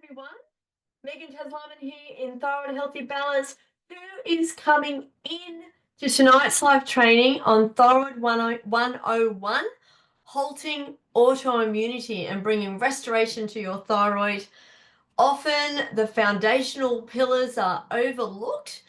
everyone. Megan Taslyman here in Thyroid Healthy Balance, who is coming in to tonight's live training on Thyroid 101, halting autoimmunity and bringing restoration to your thyroid. Often the foundational pillars are overlooked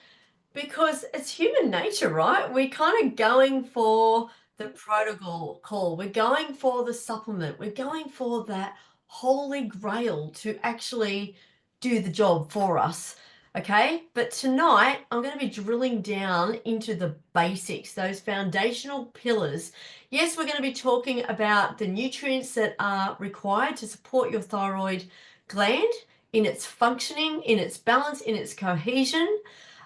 because it's human nature, right? We're kind of going for the protocol call. We're going for the supplement. We're going for that holy grail to actually do the job for us. Okay. But tonight I'm going to be drilling down into the basics, those foundational pillars. Yes, we're going to be talking about the nutrients that are required to support your thyroid gland in its functioning, in its balance, in its cohesion.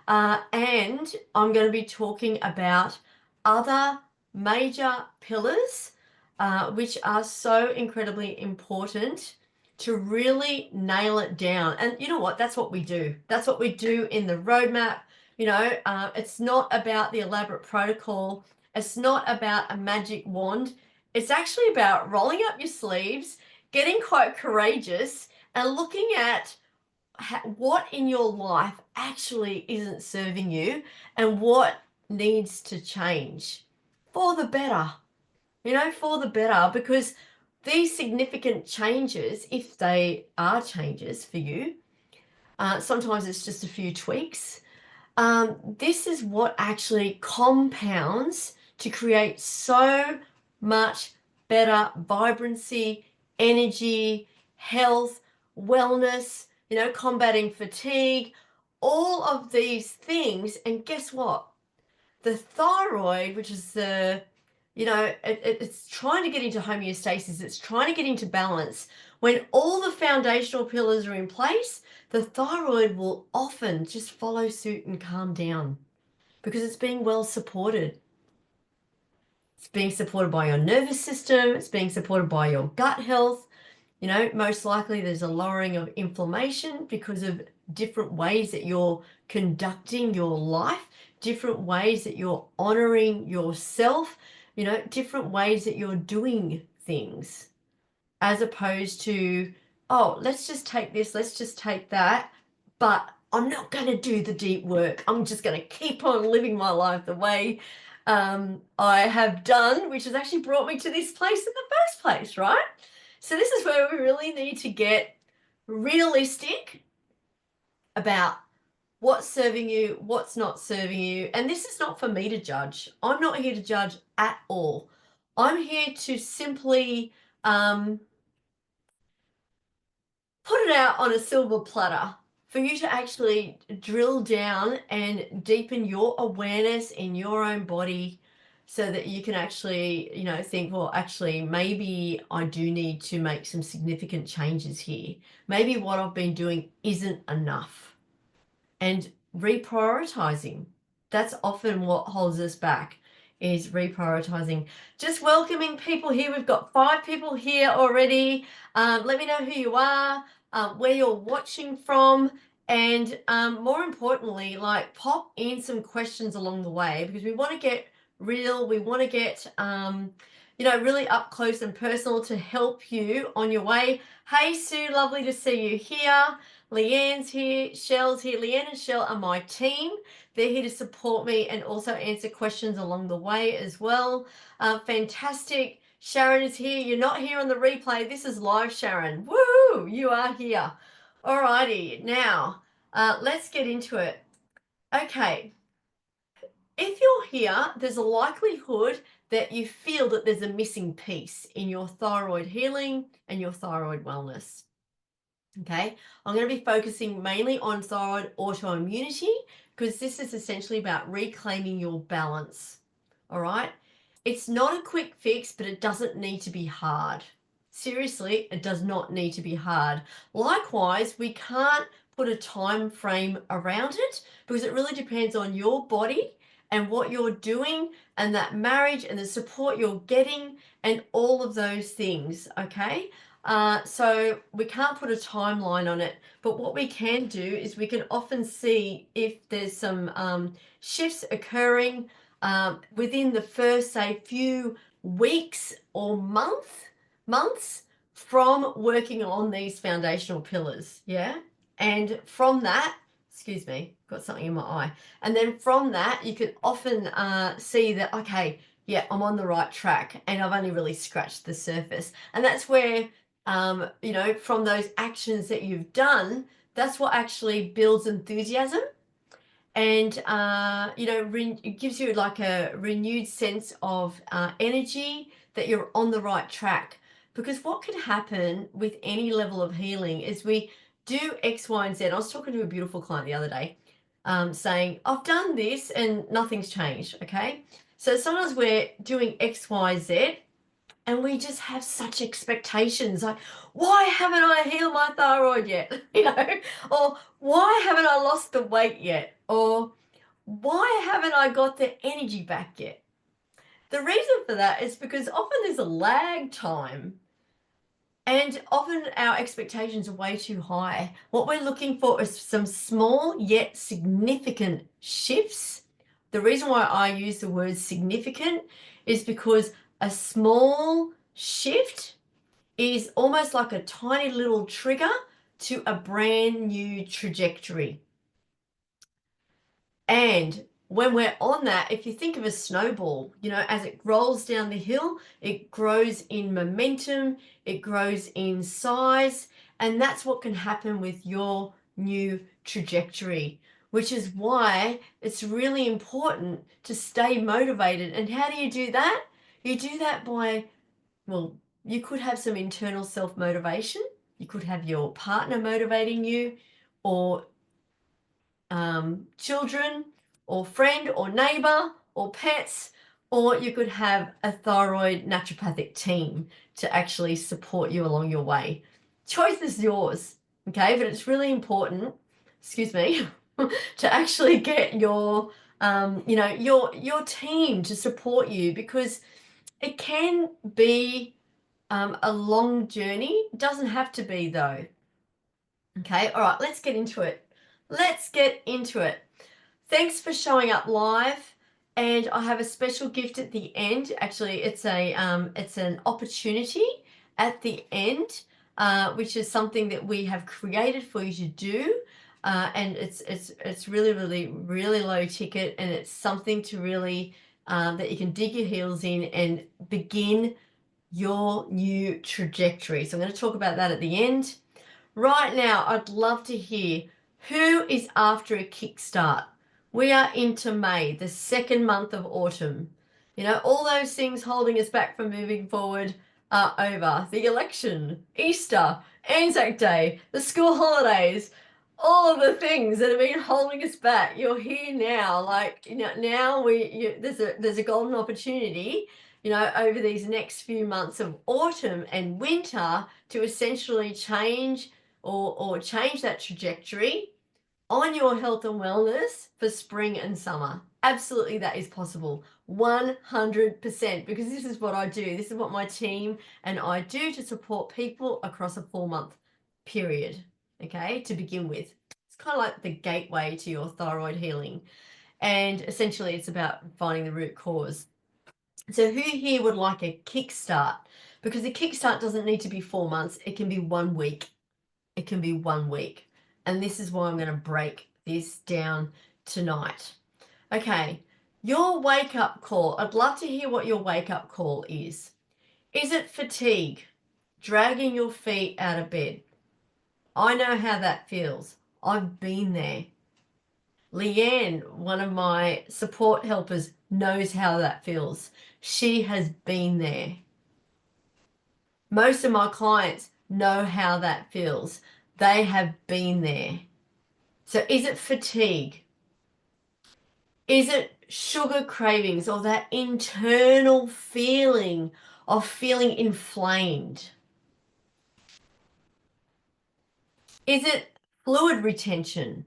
And I'm going to be talking about other major pillars, which are so incredibly important to really nail it down. And you know what? That's what we do. That's what we do in the roadmap. It's not about the elaborate protocol. It's not about a magic wand. It's actually about rolling up your sleeves, getting quite courageous, and looking at what in your life actually isn't serving you and what needs to change for the better, for the better, because these significant changes, if they are changes for you, sometimes it's just a few tweaks. This is what actually compounds to create so much better vibrancy, energy, health, wellness, combating fatigue, all of these things. And guess what? The thyroid, which is it's trying to get into homeostasis, it's trying to get into balance. When all the foundational pillars are in place, the thyroid will often just follow suit and calm down because it's being well supported. It's being supported by your nervous system, it's being supported by your gut health. Most likely there's a lowering of inflammation because of different ways that you're conducting your life, different ways that you're honoring yourself, different ways that you're doing things, as opposed to, oh, let's just take this, let's just take that, but I'm not going to do the deep work. I'm just going to keep on living my life the way I have done, which has actually brought me to this place in the first place, right? So this is where we really need to get realistic about what's serving you, what's not serving you. And this is not for me to judge. I'm not here to judge at all. I'm here to simply put it out on a silver platter for you to actually drill down and deepen your awareness in your own body so that you can actually, think, well, actually, maybe I do need to make some significant changes here. Maybe what I've been doing isn't enough. And reprioritizing. That's often what holds us back, is reprioritizing. Just welcoming people here. We've got 5 people here already. Let me know who you are, where you're watching from, and more importantly, pop in some questions along the way, because we want to get real. We want to get really up close and personal to help you on your way. Hey Sue, lovely to see you here. Leanne's here, Shell's here. Leanne and Shell are my team. They're here to support me and also answer questions along the way as well. Fantastic. Sharon is here. You're not here on the replay. This is live, Sharon. Woo! You are here. Alrighty. Now, let's get into it. Okay. If you're here, there's a likelihood that you feel that there's a missing piece in your thyroid healing and your thyroid wellness. Okay, I'm going to be focusing mainly on thyroid autoimmunity because this is essentially about reclaiming your balance. All right, it's not a quick fix, but it doesn't need to be hard. Seriously, it does not need to be hard. Likewise, we can't put a time frame around it because it really depends on your body and what you're doing and that marriage and the support you're getting and all of those things. Okay. So we can't put a timeline on it, but what we can do is we can often see if there's some shifts occurring within the first, say, few weeks or months from working on these foundational pillars, yeah? And from that, excuse me, got something in my eye. And then from that, you can often see that, okay, yeah, I'm on the right track and I've only really scratched the surface. And that's where, from those actions that you've done, that's what actually builds enthusiasm and it gives you like a renewed sense of energy that you're on the right track. Because what can happen with any level of healing is we do X, Y, and Z. I was talking to a beautiful client the other day, saying, I've done this and nothing's changed. Okay. So sometimes we're doing X, Y, Z, and we just have such expectations like, why haven't I healed my thyroid yet? Or why haven't I lost the weight yet? Or why haven't I got the energy back yet? The reason for that is because often there's a lag time and often our expectations are way too high. What we're looking for is some small yet significant shifts. The reason why I use the word significant is because a small shift is almost like a tiny little trigger to a brand new trajectory. And when we're on that, if you think of a snowball, as it rolls down the hill, it grows in momentum, it grows in size, and that's what can happen with your new trajectory, which is why it's really important to stay motivated. And how do you do that? You do that by, well, you could have some internal self-motivation. You could have your partner motivating you, or children or friend or neighbor or pets, or you could have a thyroid naturopathic team to actually support you along your way. Choice is yours, okay? But it's really important, excuse me, to actually get your team to support you, because it can be a long journey. It doesn't have to be though. Okay, all right, let's get into it. Let's get into it. Thanks for showing up live, and I have a special gift at the end. Actually, it's an opportunity at the end, which is something that we have created for you to do, and it's really really really low ticket, and it's something to really that you can dig your heels in and begin your new trajectory. So I'm going to talk about that at the end. Right now, I'd love to hear who is after a kickstart. We are into May, the second month of autumn. All those things holding us back from moving forward are over. The election, Easter, Anzac Day, the school holidays, all of the things that have been holding us back. You're here now. Now there's a golden opportunity, over these next few months of autumn and winter to essentially change or change that trajectory on your health and wellness for spring and summer. Absolutely, that is possible. 100%, because this is what I do. This is what my team and I do to support people across a 4-month period, okay, to begin with. It's kind of like the gateway to your thyroid healing. And essentially, it's about finding the root cause. So who here would like a kickstart? Because the kickstart doesn't need to be 4 months. It can be 1 week. It can be 1 week. And this is why I'm going to break this down tonight. Okay, your wake-up call. I'd love to hear what your wake-up call is. Is it fatigue? Dragging your feet out of bed? I know how that feels. I've been there. Leanne, one of my support helpers, knows how that feels. She has been there. Most of my clients know how that feels. They have been there. So is it fatigue? Is it sugar cravings, or that internal feeling of feeling inflamed? Is it fluid retention?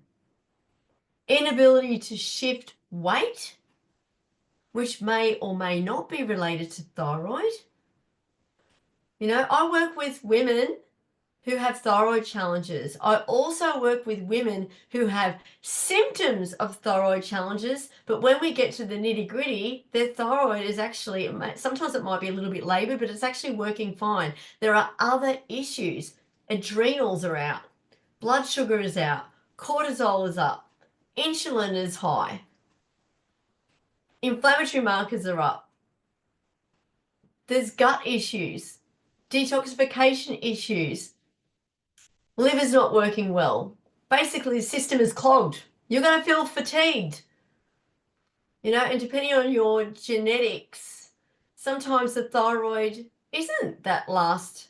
Inability to shift weight, which may or may not be related to thyroid? I work with women who have thyroid challenges. I also work with women who have symptoms of thyroid challenges, but when we get to the nitty gritty, their thyroid is actually, sometimes it might be a little bit labored, but it's actually working fine. There are other issues. Adrenals are out, blood sugar is out, cortisol is up, insulin is high, inflammatory markers are up. There's gut issues, detoxification issues, liver's not working well. Basically, the system is clogged. You're going to feel fatigued. And depending on your genetics, sometimes the thyroid isn't that last.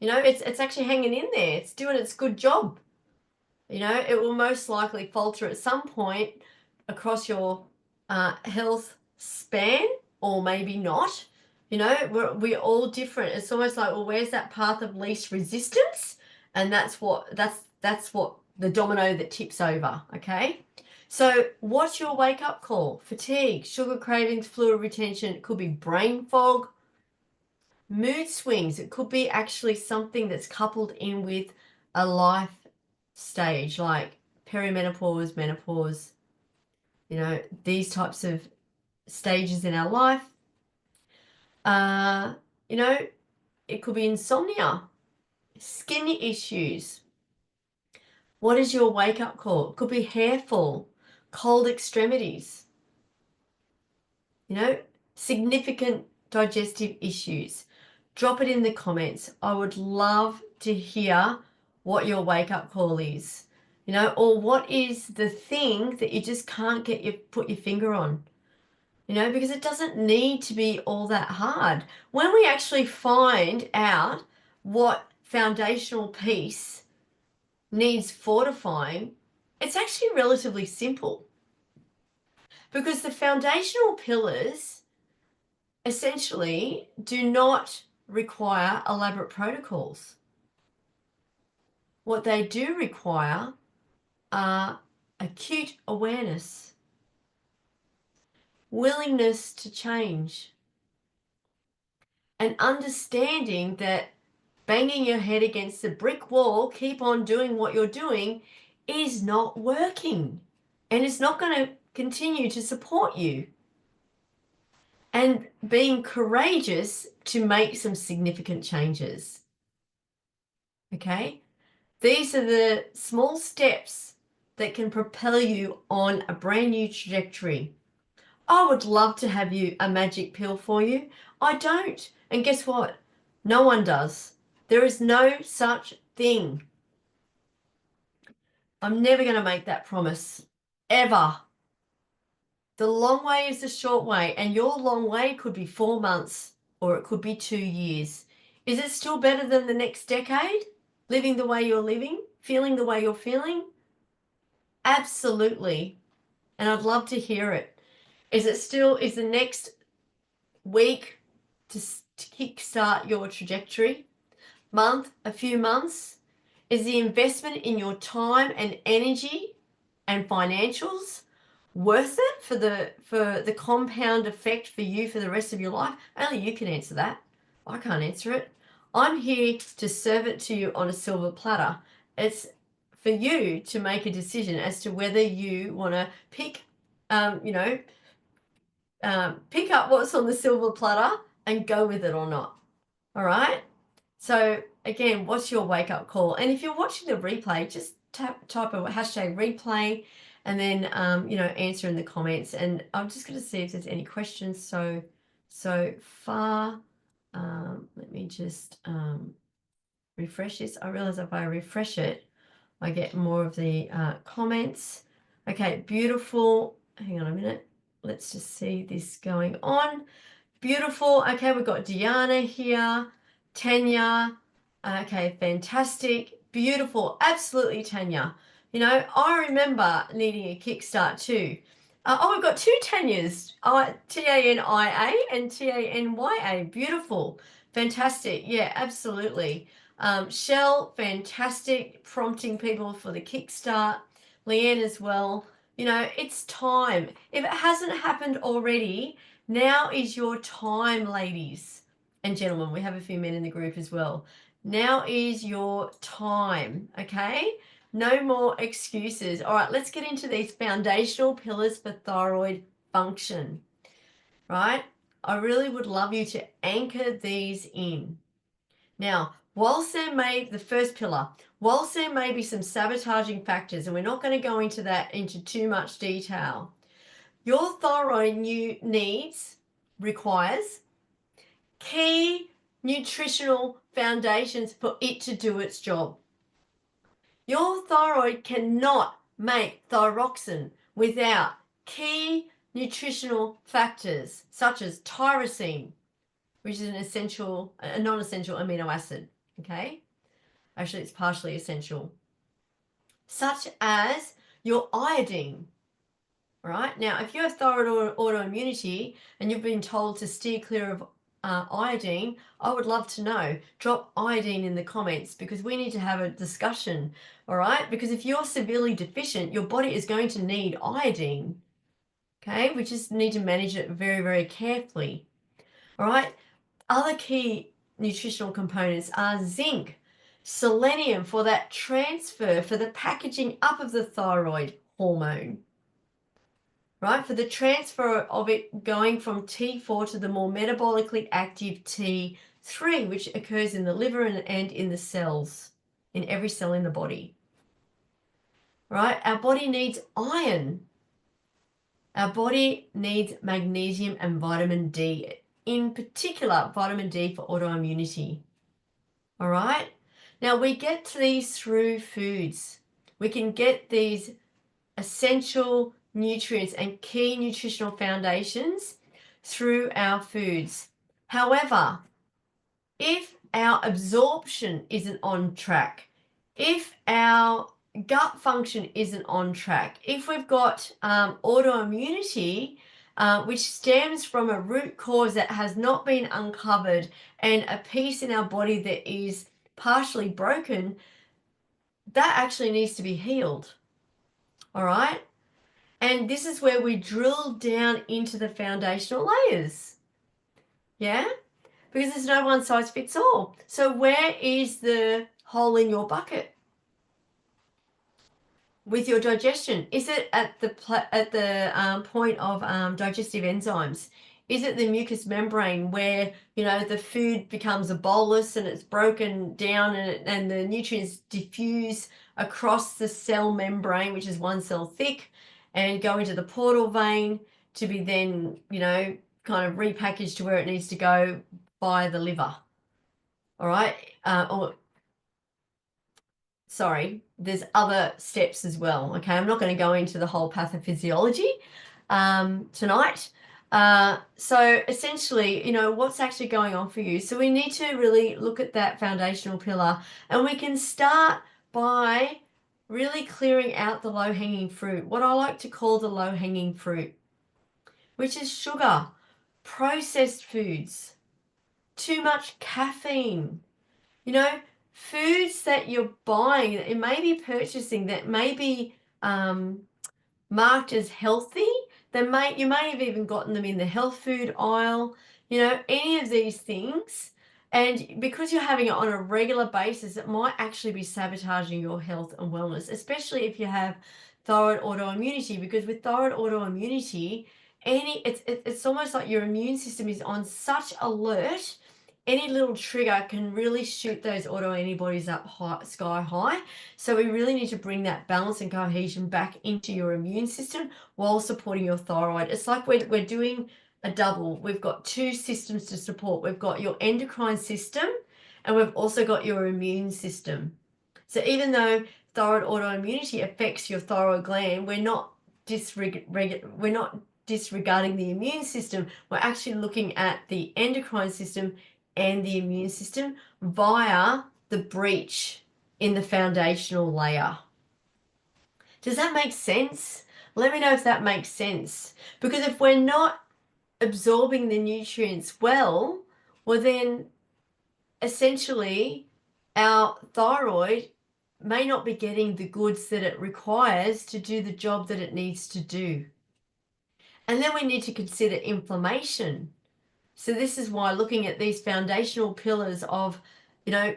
It's actually hanging in there. It's doing its good job. It will most likely falter at some point across your health span, or maybe not. We're all different. It's almost like, well, where's that path of least resistance? And that's what the domino that tips over. Okay. So what's your wake up call? Fatigue, sugar cravings, fluid retention. It could be brain fog, mood swings. It could be actually something that's coupled in with a life stage like perimenopause, menopause, these types of stages in our life. It could be insomnia, skin issues. What is your wake-up call? It could be hair fall, cold extremities, significant digestive issues. Drop it in the comments. I would love to hear what your wake-up call is, or what is the thing that you just can't put your finger on, because it doesn't need to be all that hard. When we actually find out what foundational piece needs fortifying, it's actually relatively simple, because the foundational pillars essentially do not require elaborate protocols. What they do require are acute awareness, willingness to change, and understanding that banging your head against the brick wall, keep on doing what you're doing, is not working. And it's not going to continue to support you. And being courageous to make some significant changes. Okay? These are the small steps that can propel you on a brand new trajectory. I would love to have a magic pill for you. I don't. And guess what? No one does. There is no such thing. I'm never going to make that promise. Ever. The long way is the short way, and your long way could be 4 months or it could be 2 years. Is it still better than the next decade? Living the way you're living? Feeling the way you're feeling? Absolutely. And I'd love to hear it. Is the next week to kickstart your trajectory? Month, a few months? Is the investment in your time and energy and financials worth it for the compound effect for you for the rest of your life? Only you can answer that. I can't answer it. I'm here to serve it to you on a silver platter. It's for you to make a decision as to whether you want to pick up what's on the silver platter and go with it or not. All right. So again, what's your wake up call? And if you're watching the replay, just type a hashtag replay and then, answer in the comments. And I'm just going to see if there's any questions so far. Let me just refresh this. I realize if I refresh it, I get more of the comments. Okay, beautiful. Hang on a minute. Let's just see this going on. Beautiful. Okay, we've got Diana here. Tanya. Okay, fantastic. Beautiful. Absolutely, Tanya. I remember needing a kickstart too. We've got two Tanyas. Tania and Tanya. Beautiful. Fantastic. Yeah, absolutely. Shell, fantastic. Prompting people for the kickstart. Leanne as well. It's time. If it hasn't happened already, now is your time, ladies and gentlemen. We have a few men in the group as well. Now is your time, okay? No more excuses. All right, let's get into these foundational pillars for thyroid function, right? I really would love you to anchor these in. Now, whilst there may, the first pillar, whilst there may be some sabotaging factors, and we're not going to go into that into too much detail, your thyroid requires key nutritional foundations for it to do its job. Your thyroid cannot make thyroxine without key nutritional factors such as tyrosine, which is a non-essential amino acid, okay? Actually, it's partially essential, such as your iodine. Right now, if you have thyroid autoimmunity and you've been told to steer clear of iodine, I would love to know. Drop iodine in the comments because we need to have a discussion. All right, because if you're severely deficient, your body is going to need iodine. Okay, we just need to manage it very, very carefully. All right, other key nutritional components are zinc, selenium for that transfer, for the packaging up of the thyroid hormone, right? For the transfer of it going from T4 to the more metabolically active T3, which occurs in the liver and in the cells, in every cell in the body, right? Our body needs iron. Our body needs magnesium and vitamin D, in particular, vitamin D for autoimmunity. All right. Now we get to these through foods. We can get these essential nutrients and key nutritional foundations through our foods. However, if our absorption isn't on track, if our gut function isn't on track, if we've got autoimmunity, which stems from a root cause that has not been uncovered and a piece in our body that is partially broken, that actually needs to be healed. All right. And this is where we drill down into the foundational layers. Yeah? Because there's no one size fits all. So where is the hole in your bucket with your digestion? Is it at the point of digestive enzymes? Is it the mucous membrane where, you know, the food becomes a bolus and it's broken down and the nutrients diffuse across the cell membrane, which is one cell thick, and go into the portal vein to be then, you know, kind of repackaged to where it needs to go by the liver? All right. Sorry, there's other steps as well. Okay, I'm not going to go into the whole pathophysiology tonight. So essentially, you know, what's actually going on for you? So we need to really look at that foundational pillar, and we can start by really clearing out the low-hanging fruit, what I like to call the low-hanging fruit, which is sugar, processed foods, too much caffeine, you know, foods that you're buying, that you may be purchasing, that may be marked as healthy. You may have even gotten them in the health food aisle, you know, any of these things. And because you're having it on a regular basis, it might actually be sabotaging your health and wellness, especially if you have thyroid autoimmunity. Because with thyroid autoimmunity, it's almost like your immune system is on such alert. Any little trigger can really shoot those autoantibodies up high, sky high. So we really need to bring that balance and cohesion back into your immune system while supporting your thyroid. It's like we're doing a double. We've got two systems to support. We've got your endocrine system and we've also got your immune system. So even though thyroid autoimmunity affects your thyroid gland, we're not disregarding the immune system. We're actually looking at the endocrine system and the immune system via the breach in the foundational layer. Does that make sense? Let me know if that makes sense. Because if we're not absorbing the nutrients well, then essentially our thyroid may not be getting the goods that it requires to do the job that it needs to do. And then we need to consider inflammation. So this is why looking at these foundational pillars of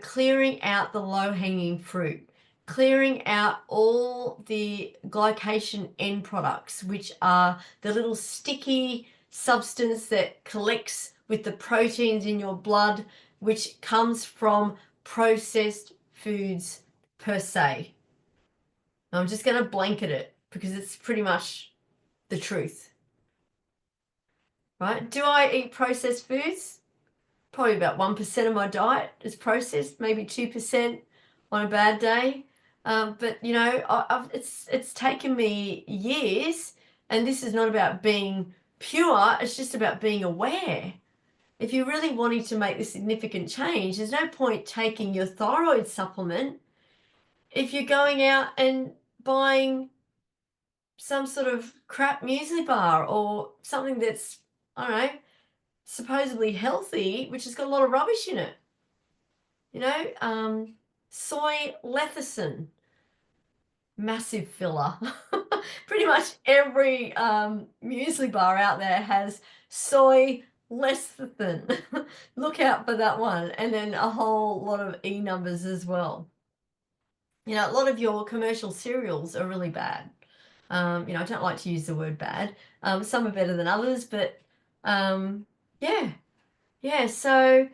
Clearing out the low-hanging fruit, clearing out all the glycation end products, which are the little sticky substance that collects with the proteins in your blood, which comes from processed foods per se. I'm just going to blanket it because it's pretty much the truth, right? Do I eat processed foods? Probably about 1% of my diet is processed, maybe 2% on a bad day. But it's taken me years, and this is not about being pure, it's just about being aware. If you're really wanting to make the significant change, there's no point taking your thyroid supplement if you're going out and buying some sort of crap muesli bar or something that's, I don't know, supposedly healthy, which has got a lot of rubbish in it. Soy lecithin, massive filler. Pretty much every muesli bar out there has soy lecithin. Look out for that one. And then a whole lot of E numbers as well. A lot of your commercial cereals are really bad. I don't like to use the word bad. Some are better than others, but yeah. Yeah, so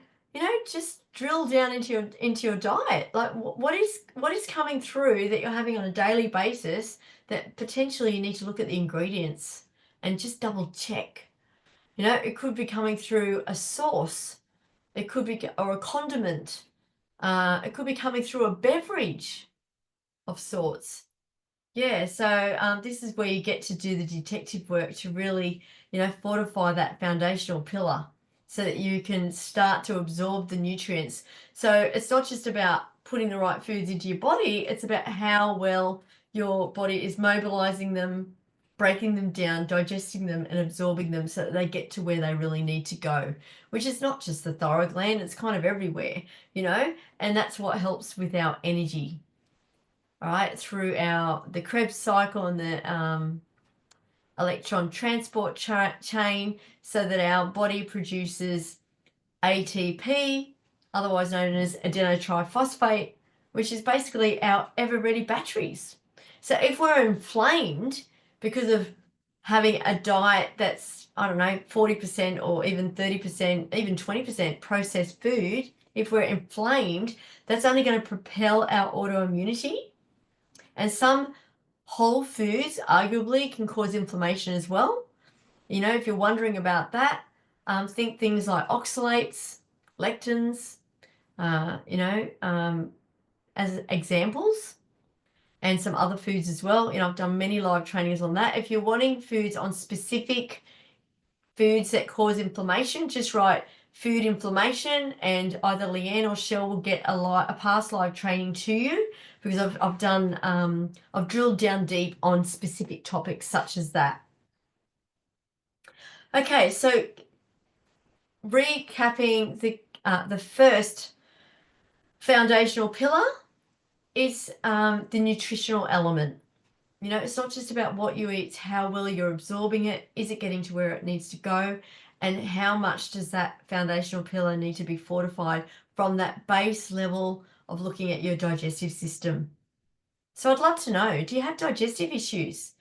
just drill down into your diet. Like, what is coming through that you're having on a daily basis that potentially you need to look at the ingredients and just double check. It could be coming through a sauce. It could be or a condiment. It could be coming through a beverage of sorts. Yeah, so this is where you get to do the detective work to really, fortify that foundational pillar so that you can start to absorb the nutrients. So it's not just about putting the right foods into your body, it's about how well your body is mobilizing them, breaking them down, digesting them, and absorbing them so that they get to where they really need to go, which is not just the thyroid gland, it's kind of everywhere, and that's what helps with our energy. All right, through the Krebs cycle and the electron transport chain, so that our body produces ATP, otherwise known as adenotriphosphate, which is basically our ever-ready batteries. So if we're inflamed because of having a diet that's, I don't know, 40% or even 30%, even 20% processed food, if we're inflamed, that's only going to propel our autoimmunity. And some whole foods arguably can cause inflammation as well. If you're wondering about that, think things like oxalates, lectins, as examples, and some other foods as well. I've done many live trainings on that. If you're wanting foods on specific foods that cause inflammation, just write food inflammation and either Leanne or Shell will get a past live training to you, because I've drilled down deep on specific topics such as that. Okay, so recapping the first foundational pillar is the nutritional element. It's not just about what you eat, it's how well you're absorbing it. Is it getting to where it needs to go? And how much does that foundational pillar need to be fortified from that base level of looking at your digestive system? So I'd love to know, do you have digestive issues?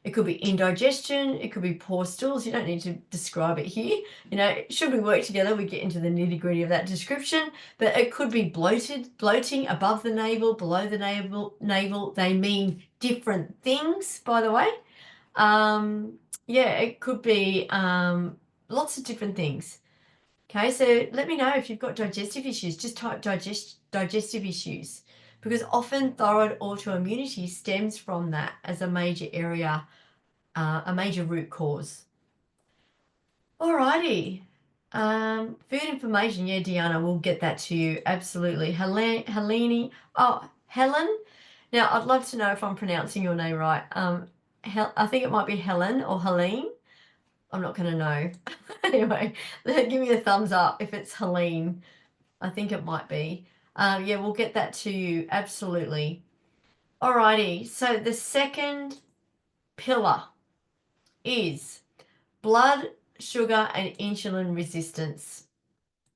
It could be indigestion, it could be poor stools. You don't need to describe it here. Should we work together, we get into the nitty-gritty of that description, but it could be bloating above the navel, below the navel. They mean different things, by the way. Yeah, it could be lots of different things. Okay, so let me know if you've got digestive issues. Just type digestive issues, because often thyroid autoimmunity stems from that as a major area, a major root cause. Alrighty. Food information. Yeah, Deanna, we'll get that to you. Absolutely. Helen. Oh, Helen. Now, I'd love to know if I'm pronouncing your name right. I think it might be Helen or Helene. I'm not going to know. Anyway, give me a thumbs up if it's Helene. I think it might be. Yeah, we'll get that to you. Absolutely. Alrighty. So the second pillar is blood sugar and insulin resistance.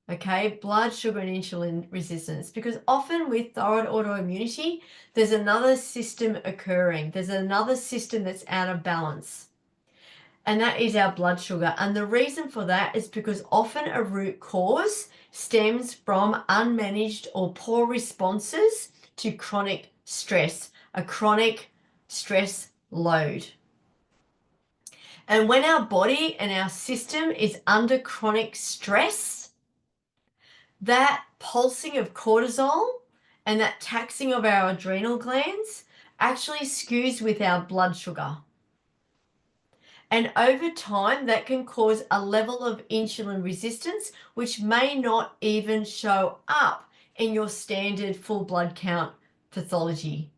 Okay, blood sugar and insulin resistance, because often with thyroid autoimmunity, there's another system occurring. There's another system that's out of balance, and that is our blood sugar. And the reason for that is because often a root cause stems from unmanaged or poor responses to chronic stress, a chronic stress load. And when our body and our system is under chronic stress, that pulsing of cortisol and that taxing of our adrenal glands actually skews with our blood sugar. And over time, that can cause a level of insulin resistance, which may not even show up in your standard full blood count pathology,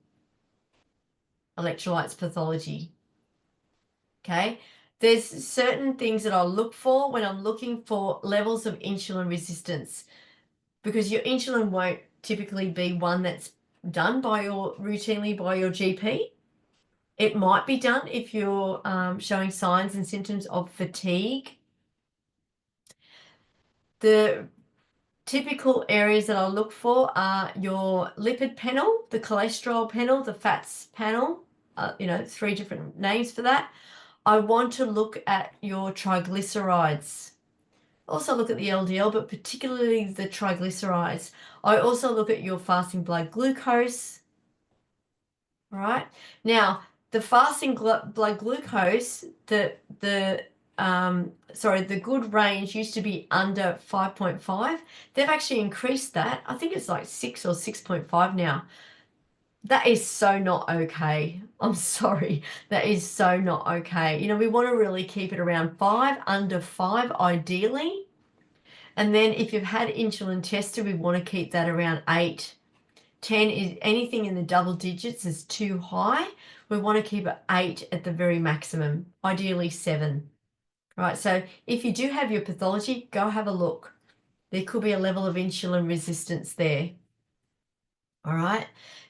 electrolytes pathology. Okay. There's certain things that I'll look for when I'm looking for levels of insulin resistance, because your insulin won't typically be one that's done routinely by your GP. It might be done if you're showing signs and symptoms of fatigue. The typical areas that I'll look for are your lipid panel, the cholesterol panel, the fats panel, 3 different names for that. I want to look at your triglycerides. Also look at the LDL, but particularly the triglycerides. I also look at your fasting blood glucose. All right. Now, the fasting blood glucose, the good range used to be under 5.5. They've actually increased that. I think it's like 6 or 6.5 now. That is so not okay. I'm sorry. That is so not okay. We want to really keep it around 5, under 5 ideally. And then if you've had insulin tested, we want to keep that around 8. 10 is anything in the double digits is too high. We want to keep it 8 at the very maximum, ideally 7. Right, so if you do have your pathology, go have a look. There could be a level of insulin resistance there. All right.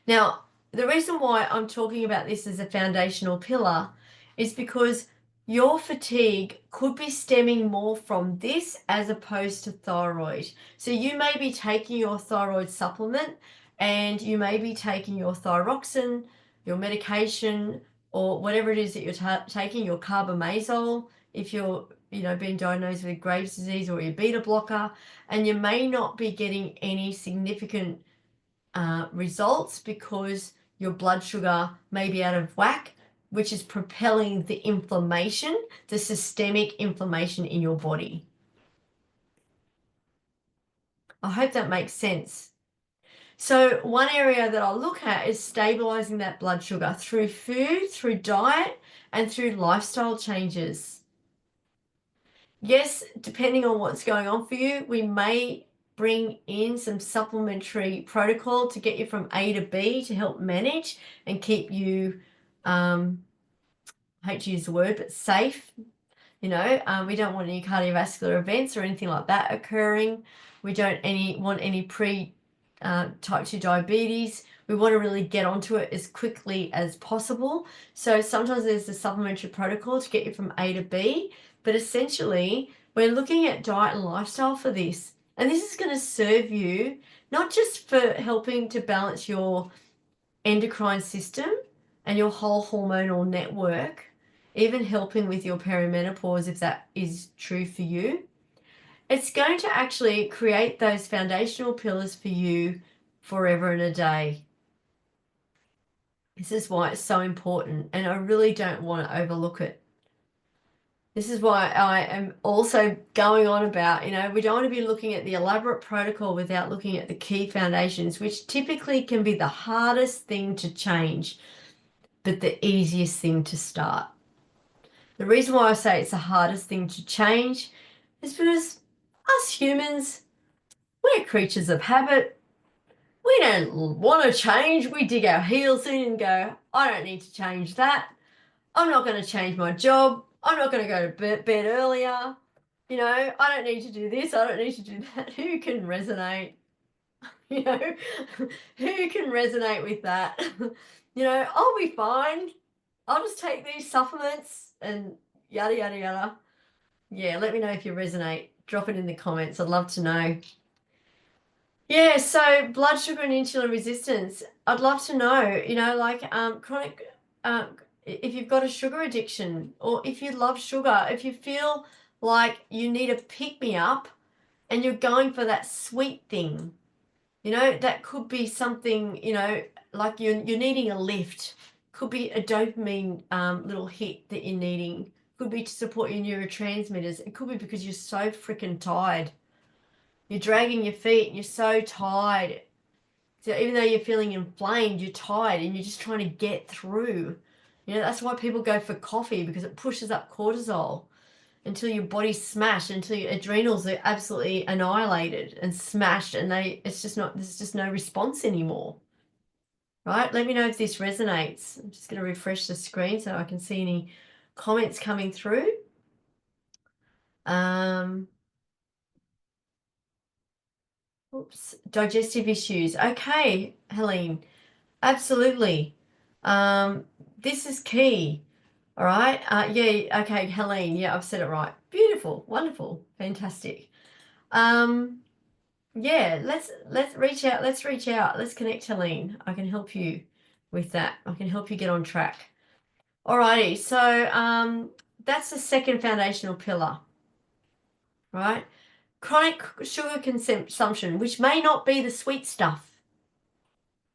Now, the reason why I'm talking about this as a foundational pillar is because your fatigue could be stemming more from this as opposed to thyroid. So you may be taking your thyroid supplement and you may be taking your thyroxine, your medication, or whatever it is that you're taking, your carbamazole, if you're being diagnosed with Graves' disease or your beta blocker, and you may not be getting any significant results because your blood sugar may be out of whack, which is propelling the inflammation, the systemic inflammation in your body. I hope that makes sense. So one area that I'll look at is stabilizing that blood sugar through food, through diet, and through lifestyle changes. Yes, depending on what's going on for you, we may bring in some supplementary protocol to get you from A to B to help manage and keep you, I hate to use the word, but safe. We don't want any cardiovascular events or anything like that occurring. We don't want any type 2 diabetes. We want to really get onto it as quickly as possible. So sometimes there's a supplementary protocol to get you from A to B, but essentially we're looking at diet and lifestyle for this. And this is going to serve you not just for helping to balance your endocrine system and your whole hormonal network, even helping with your perimenopause if that is true for you. It's going to actually create those foundational pillars for you forever and a day. This is why it's so important, and I really don't want to overlook it. This is why I am also going on about, we don't want to be looking at the elaborate protocol without looking at the key foundations, which typically can be the hardest thing to change, but the easiest thing to start. The reason why I say it's the hardest thing to change is because us humans, we're creatures of habit. We don't want to change. We dig our heels in and go, I don't need to change that. I'm not going to change my job. I'm not going to go to bed earlier. I don't need to do this. I don't need to do that. Who can resonate? Who can resonate with that? I'll be fine. I'll just take these supplements and yada, yada, yada. Yeah, let me know if you resonate. drop it in the comments. I'd love to know. Yeah, so blood sugar and insulin resistance. I'd love to know, like chronic, if you've got a sugar addiction or if you love sugar, if you feel like you need a pick me up and you're going for that sweet thing, that could be something, like you're needing a lift. Could be a dopamine little hit that you're needing. Could be to support your neurotransmitters. It could be because you're so freaking tired. You're dragging your feet and you're so tired. So even though you're feeling inflamed, you're tired and you're just trying to get through. That's why people go for coffee, because it pushes up cortisol until your body's smashed, until your adrenals are absolutely annihilated and smashed, and there's just no response anymore. Right? Let me know if this resonates. I'm just going to refresh the screen so I can see any comments coming through. Oops, digestive issues. Okay, Helene, absolutely. This is key. All right. Yeah. Okay, Helene. Yeah, I've said it right. Beautiful. Wonderful. Fantastic. Yeah. Let's reach out. Let's reach out. Let's connect, Helene. I can help you with that. I can help you get on track. Alrighty. So that's the second foundational pillar, right? Chronic sugar consumption, which may not be the sweet stuff.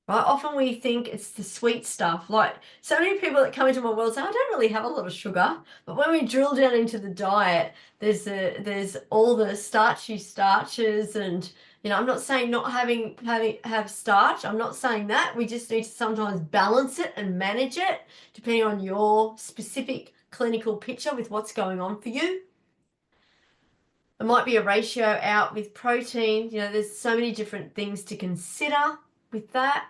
Right? Often we think it's the sweet stuff. Like so many people that come into my world say, I don't really have a lot of sugar. But when we drill down into the diet, there's all the starchy starches, and I'm not saying not have starch. I'm not saying that. We just need to sometimes balance it and manage it depending on your specific clinical picture with what's going on for you. It might be a ratio out with protein. There's so many different things to consider with that.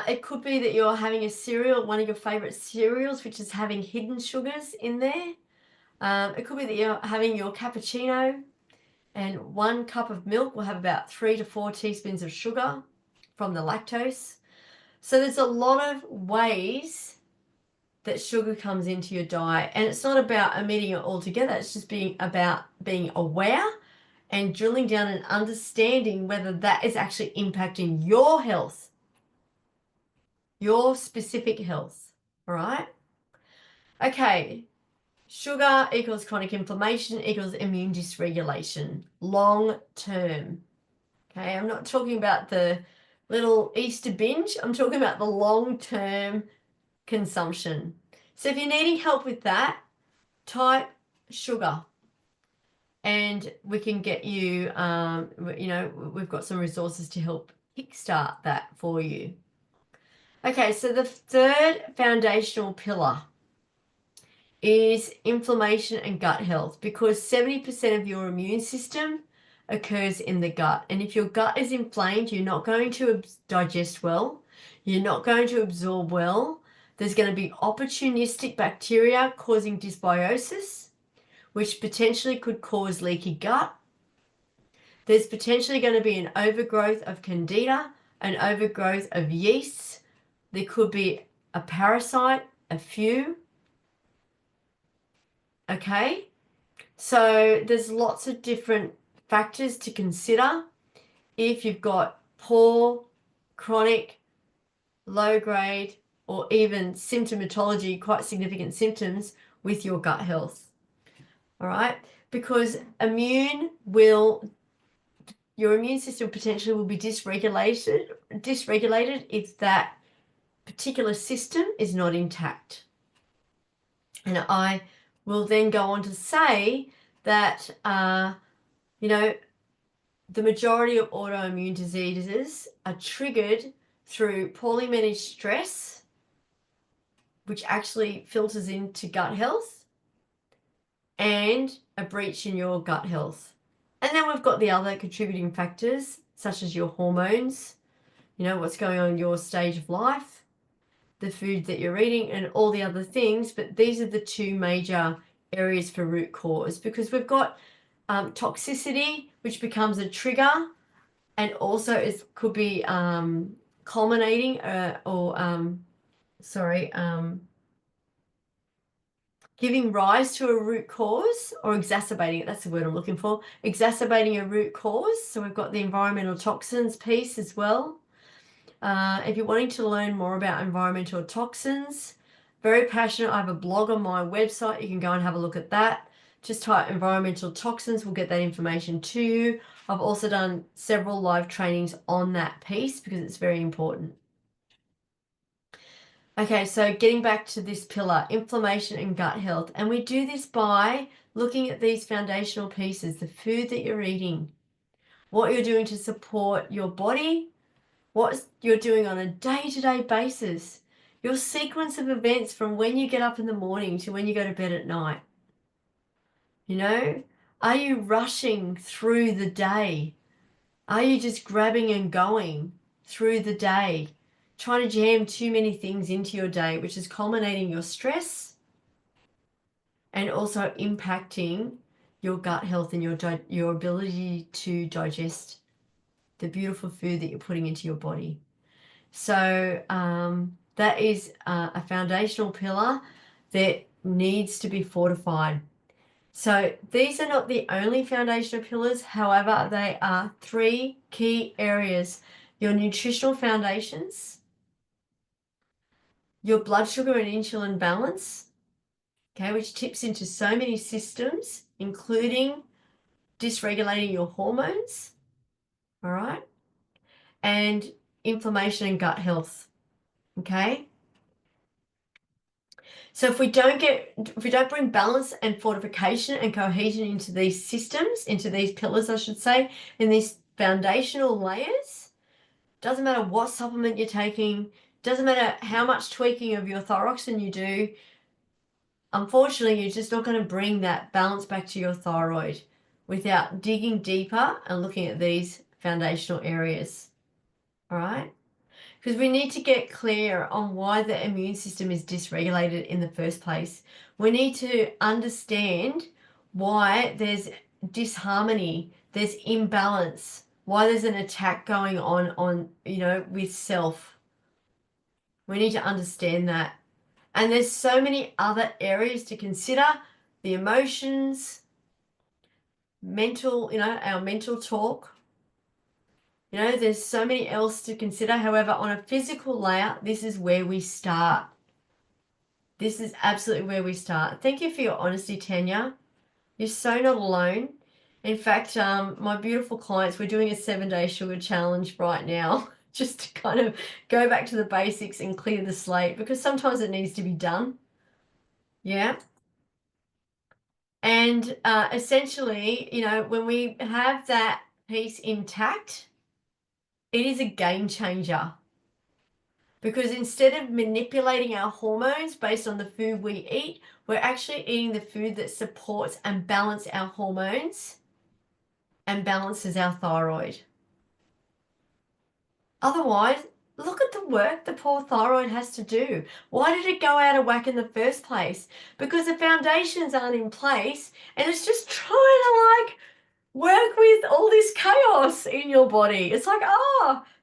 It could be that you're having a cereal, one of your favorite cereals, which is having hidden sugars in there. It could be that you're having your cappuccino, and 1 cup of milk will have about 3 to 4 teaspoons of sugar from the lactose. So there's a lot of ways that sugar comes into your diet, and it's not about omitting it altogether. It's just about being aware and drilling down and understanding whether that is actually impacting your health, your specific health. All right. Okay. Sugar equals chronic inflammation equals immune dysregulation, long term. Okay. I'm not talking about the little Easter binge. I'm talking about the long term consumption. So if you're needing help with that, type sugar and we can get you, we've got some resources to help kickstart that for you. Okay, so the third foundational pillar is inflammation and gut health, because 70% of your immune system occurs in the gut. And if your gut is inflamed, you're not going to digest well, you're not going to absorb well. There's going to be opportunistic bacteria causing dysbiosis, which potentially could cause leaky gut. There's potentially going to be an overgrowth of candida, an overgrowth of yeasts. There could be a parasite, a few. Okay, so there's lots of different factors to consider if you've got poor, chronic, low grade, or even symptomatology, quite significant symptoms with your gut health. All right, because your immune system potentially will be dysregulated if that particular system is not intact. And I will then go on to say that, the majority of autoimmune diseases are triggered through poorly managed stress, which actually filters into gut health, and a breach in your gut health. And then we've got the other contributing factors, such as your hormones, what's going on in your stage of life, the food that you're eating, and all the other things. But these are the two major areas for root cause, because we've got toxicity, which becomes a trigger, and also it could be culminating giving rise to a root cause or exacerbating it. That's the word I'm looking for. Exacerbating a root cause. So we've got the environmental toxins piece as well. If you're wanting to learn more about environmental toxins, very passionate. I have a blog on my website. You can go and have a look at that. Just type environmental toxins. We'll get that information to you. I've also done several live trainings on that piece because it's very important. Okay, so getting back to this pillar, inflammation and gut health. And we do this by looking at these foundational pieces, the food that you're eating, what you're doing to support your body, what you're doing on a day-to-day basis, your sequence of events from when you get up in the morning to when you go to bed at night. You know, are you rushing through the day? Are you just grabbing and going through the day, trying to jam too many things into your day, which is culminating your stress and also impacting your gut health and your ability to digest the beautiful food that you're putting into your body. So that is a foundational pillar that needs to be fortified. So these are not the only foundational pillars. However, they are three key areas: your nutritional foundations, your blood sugar and insulin balance, okay, which tips into so many systems, including dysregulating your hormones, all right, and inflammation and gut health, okay? So if we don't bring balance and fortification and cohesion into these systems, into these pillars, I should say, in these foundational layers, doesn't matter what supplement you're taking, doesn't matter how much tweaking of your thyroxine you do, unfortunately, you're just not going to bring that balance back to your thyroid without digging deeper and looking at these foundational areas. All right? Because we need to get clear on why the immune system is dysregulated in the first place. We need to understand why there's disharmony, there's imbalance, why there's an attack going on with self. We need to understand that. And there's so many other areas to consider: the emotions, mental, our mental talk. There's so many else to consider. However, on a physical layer, this is where we start. This is absolutely where we start. Thank you for your honesty, Tanya. You're so not alone. In fact, my beautiful clients, we're doing a 7-day sugar challenge right now, just to kind of go back to the basics and clear the slate, because sometimes it needs to be done. Yeah. And essentially, when we have that piece intact, it is a game changer. Because instead of manipulating our hormones based on the food we eat, we're actually eating the food that supports and balances our hormones and balances our thyroid. Otherwise, look at the work the poor thyroid has to do. Why did it go out of whack in the first place? Because the foundations aren't in place and it's just trying to work with all this chaos in your body. It's like,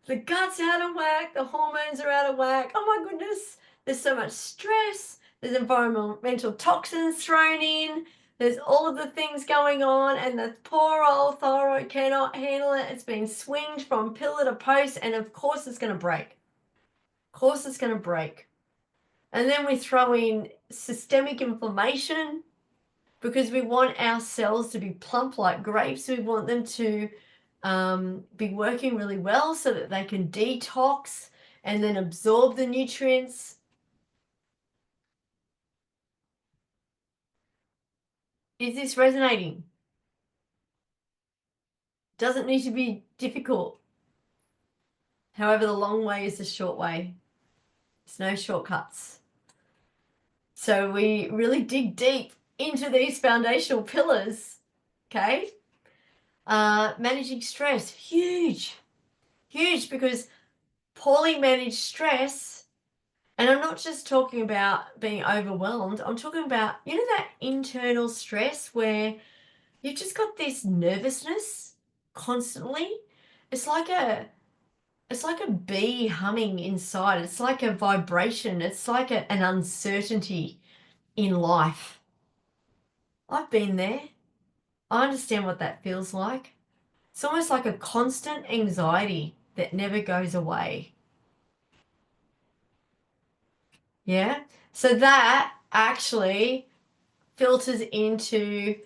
the gut's out of whack, the hormones are out of whack. Oh my goodness, there's so much stress, there's environmental toxins thrown in, there's all of the things going on, and the poor old thyroid cannot handle it. It's been swinged from pillar to post, and of course it's going to break. Of course it's going to break. And then we throw in systemic inflammation, because we want our cells to be plump like grapes. We want them to be working really well so that they can detox and then absorb the nutrients. Is this resonating? Doesn't need to be difficult. However, the long way is the short way. There's no shortcuts. So we really dig deep into these foundational pillars, okay? Managing stress, huge, because poorly managed stress, and I'm not just talking about being overwhelmed, I'm talking about, that internal stress where you've just got this nervousness constantly. It's like a bee humming inside. It's like a vibration. It's like an uncertainty in life. I've been there. I understand what that feels like. It's almost like a constant anxiety that never goes away. Yeah. So that actually filters into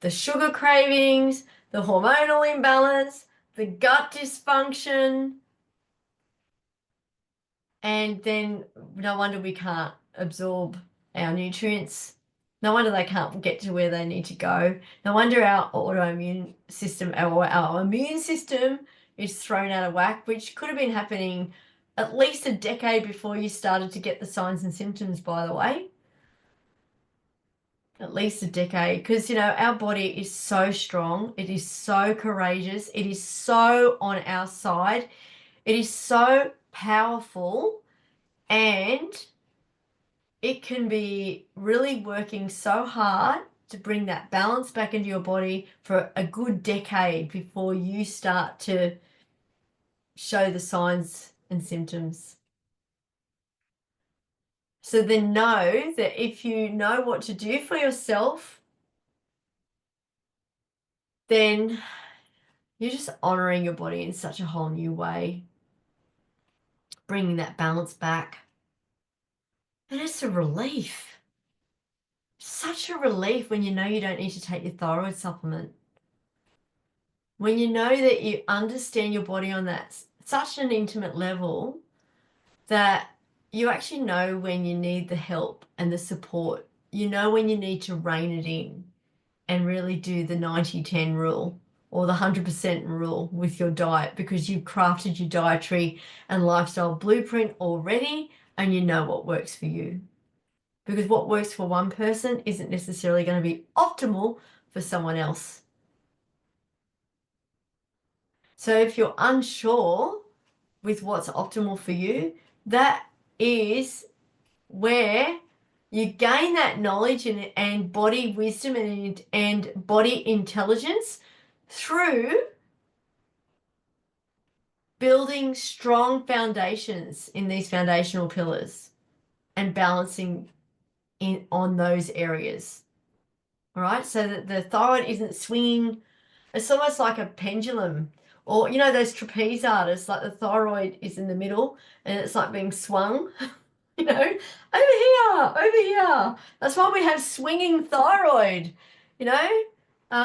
the sugar cravings, the hormonal imbalance, the gut dysfunction, and then no wonder we can't absorb our nutrients. No wonder they can't get to where they need to go. No wonder our autoimmune system, our immune system is thrown out of whack, which could have been happening at least a decade before you started to get the signs and symptoms, by the way. At least a decade, because our body is so strong, it is so courageous, it is so on our side, it is so powerful, and it can be really working so hard to bring that balance back into your body for a good decade before you start to show the signs and symptoms. So then know that if you know what to do for yourself, then you're just honoring your body in such a whole new way, bringing that balance back. And it's a relief. Such a relief when you know you don't need to take your thyroid supplement. When you know that you understand your body on that such an intimate level that you actually know when you need the help and the support. You know when you need to rein it in and really do the 90-10 rule or the 100% rule with your diet, because you've crafted your dietary and lifestyle blueprint already and you know what works for you. Because what works for one person isn't necessarily going to be optimal for someone else. So if you're unsure with what's optimal for you, that is where you gain that knowledge and body wisdom and body intelligence through building strong foundations in these foundational pillars and balancing in on those areas. All right, so that the thyroid isn't swinging. It's almost like a pendulum, or those trapeze artists, like the thyroid is in the middle and it's like being swung. Over here. That's why we have swinging thyroid, you know,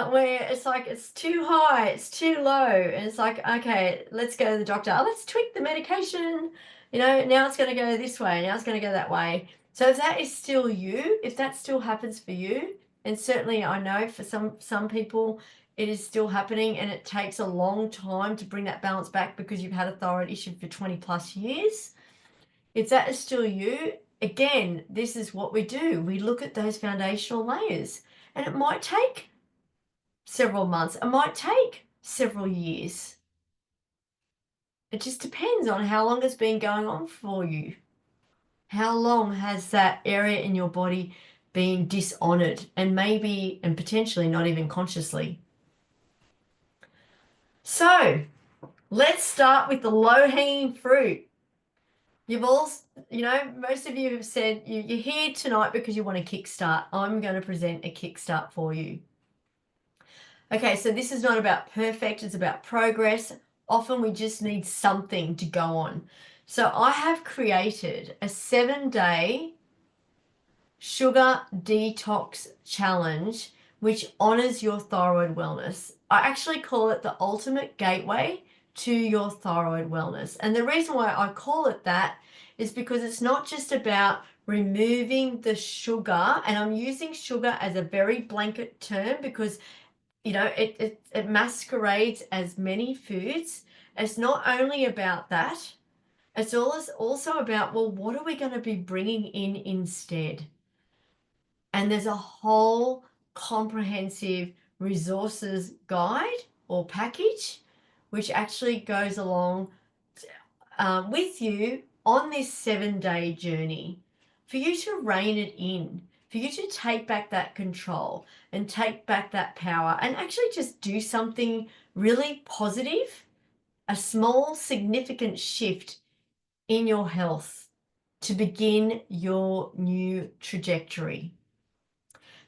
where it's like it's too high, it's too low, and it's like, okay, let's go to the doctor. Oh, let's tweak the medication. Now it's going to go this way, now it's going to go that way. So if that is still you, if that still happens for you, and certainly I know for some people it is still happening, and it takes a long time to bring that balance back because you've had a thyroid issue for 20 plus years. If that is still you, again, this is what we do. We look at those foundational layers, and it might take several months. It might take several years. It just depends on how long it's been going on for you. How long has that area in your body been dishonored, and maybe and potentially not even consciously? So let's start with the low-hanging fruit. You've all, most of you have said you're here tonight because you want a kickstart. I'm going to present a kickstart for you. Okay, so this is not about perfect, it's about progress. Often we just need something to go on. So I have created a 7-day sugar detox challenge which honors your thyroid wellness. I actually call it the ultimate gateway to your thyroid wellness. And the reason why I call it that is because it's not just about removing the sugar, and I'm using sugar as a very blanket term because it masquerades as many foods. It's not only about that, it's also about, well, what are we going to be bringing in instead? And there's a whole comprehensive resources guide or package which actually goes along with you on this 7-day journey for you to rein it in, for you to take back that control and take back that power and actually just do something really positive, a small significant shift in your health to begin your new trajectory.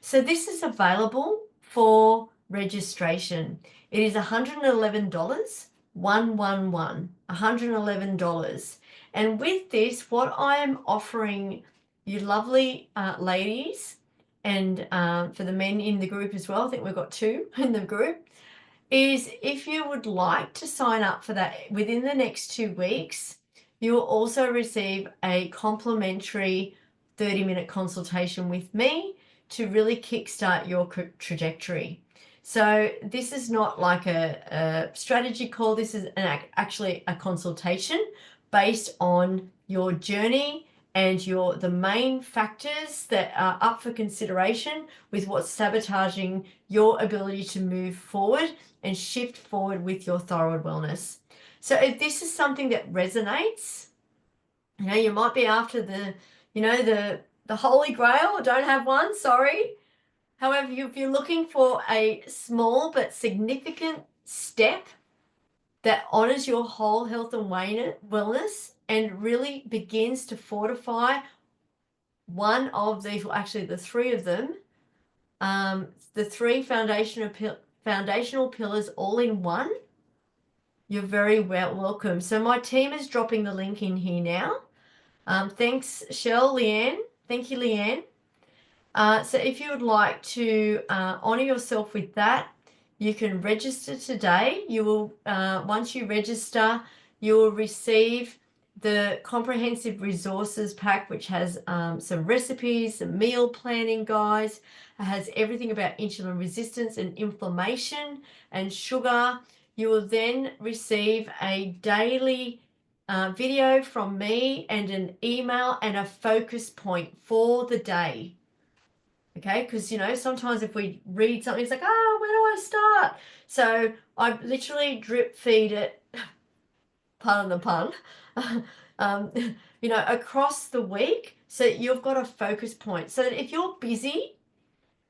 So this is available for registration. It is $111, 111, $111. And with this, what I am offering you lovely ladies, and for the men in the group as well, I think we've got 2 in the group, is if you would like to sign up for that within the next 2 weeks, you will also receive a complimentary 30-minute consultation with me to really kickstart your trajectory. So this is not like a strategy call. This is actually a consultation based on your journey and the main factors that are up for consideration with what's sabotaging your ability to move forward and shift forward with your thyroid wellness. So if this is something that resonates, you might be after the holy grail. Don't have one, sorry. However, if you're looking for a small but significant step that honors your whole health and wellness and really begins to fortify one of these, well, actually the 3 of them, the 3 foundational pillars all in one, you're very welcome. So my team is dropping the link in here now. Thanks, Leanne. Thank you, Leanne. So if you would like to honor yourself with that, you can register today. You will, once you register, you will receive the comprehensive resources pack, which has some recipes, some meal planning guides. It has everything about insulin resistance and inflammation and sugar. You will then receive a daily video from me and an email and a focus point for the day. Okay, because sometimes if we read something, it's like, oh, where do I start? So I literally drip feed it, pardon the pun, across the week, so you've got a focus point. So that if you're busy,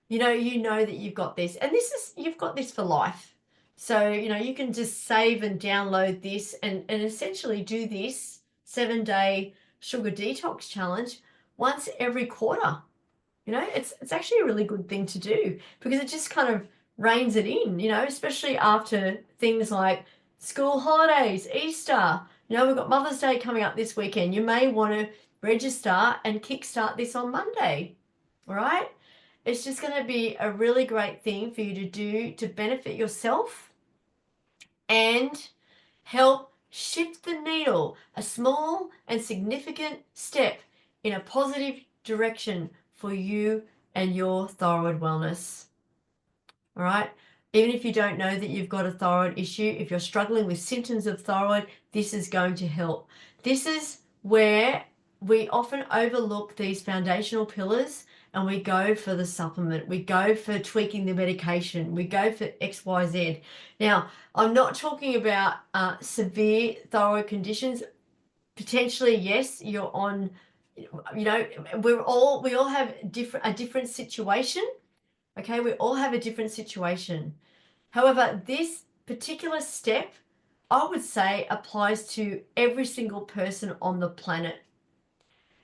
you know that you've got this, and you've got this for life. So you can just save and download this and essentially do this 7-day sugar detox challenge once every quarter. It's actually a really good thing to do because it just kind of reins it in, especially after things like school holidays, Easter. We've got Mother's Day coming up this weekend. You may want to register and kickstart this on Monday. All right? It's just going to be a really great thing for you to do to benefit yourself and help shift the needle, a small and significant step in a positive direction for you and your thyroid wellness. All right? Even if you don't know that you've got a thyroid issue, if you're struggling with symptoms of thyroid, this is going to help. This is where we often overlook these foundational pillars and we go for the supplement. We go for tweaking the medication. We go for XYZ. Now, I'm not talking about severe thyroid conditions. Potentially, yes, you're on, we all have a different situation. Okay, we all have a different situation. However, this particular step, I would say, applies to every single person on the planet.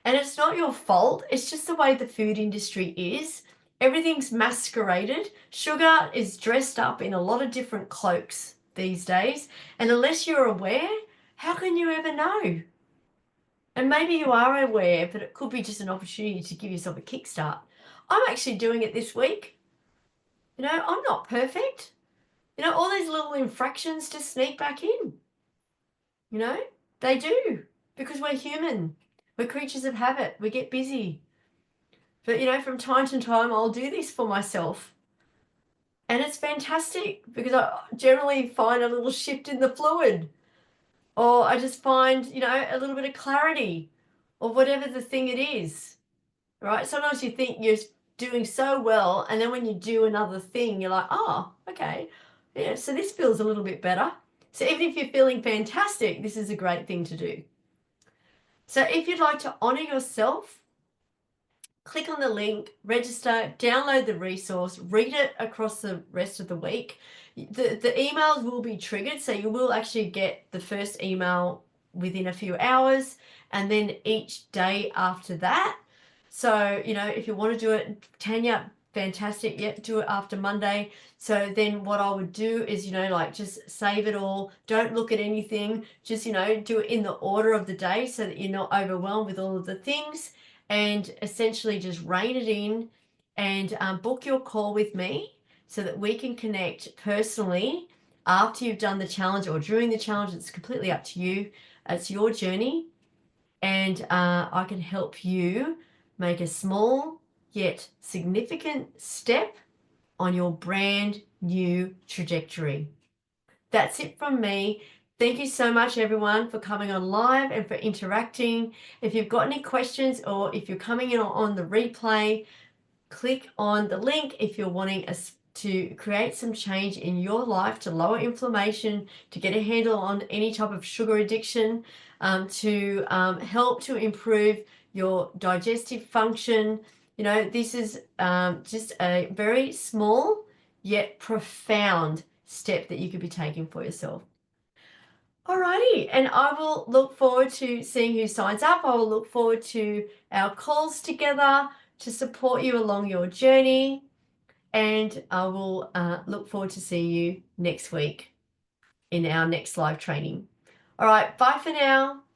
And it's not your fault. It's just the way the food industry is. Everything's masqueraded. Sugar is dressed up in a lot of different cloaks these days. And unless you're aware, how can you ever know? And maybe you are aware, but it could be just an opportunity to give yourself a kickstart. I'm actually doing it this week. I'm not perfect. All these little infractions just sneak back in. They do, because we're human. We're creatures of habit. We get busy. But, from time to time, I'll do this for myself. And it's fantastic because I generally find a little shift in the fluid. Or I just find, a little bit of clarity or whatever the thing it is. Right? Sometimes you think you're doing so well, and then when you do another thing, you're like, oh, okay. Yeah, so this feels a little bit better. So even if you're feeling fantastic, this is a great thing to do. So if you'd like to honor yourself, click on the link, register, download the resource, read it across the rest of the week. The emails will be triggered, so you will actually get the first email within a few hours and then each day after that. So, if you want to do it, Tanya, fantastic. Yep, do it after Monday. So then what I would do is, like just save it all. Don't look at anything. Just, do it in the order of the day so that you're not overwhelmed with all of the things, and essentially just rein it in and book your call with me so that we can connect personally after you've done the challenge or during the challenge. It's completely up to you. It's your journey, and I can help you make a small yet significant step on your brand new trajectory. That's it from me. Thank you so much, everyone, for coming on live and for interacting. If you've got any questions, or if you're coming in on the replay, click on the link if you're wanting us to create some change in your life to lower inflammation, to get a handle on any type of sugar addiction, to help to improve your digestive function. This is just a very small yet profound step that you could be taking for yourself. Alrighty, and I will look forward to seeing who signs up. I will look forward to our calls together to support you along your journey, and I will look forward to seeing you next week in our next live training. All right, bye for now.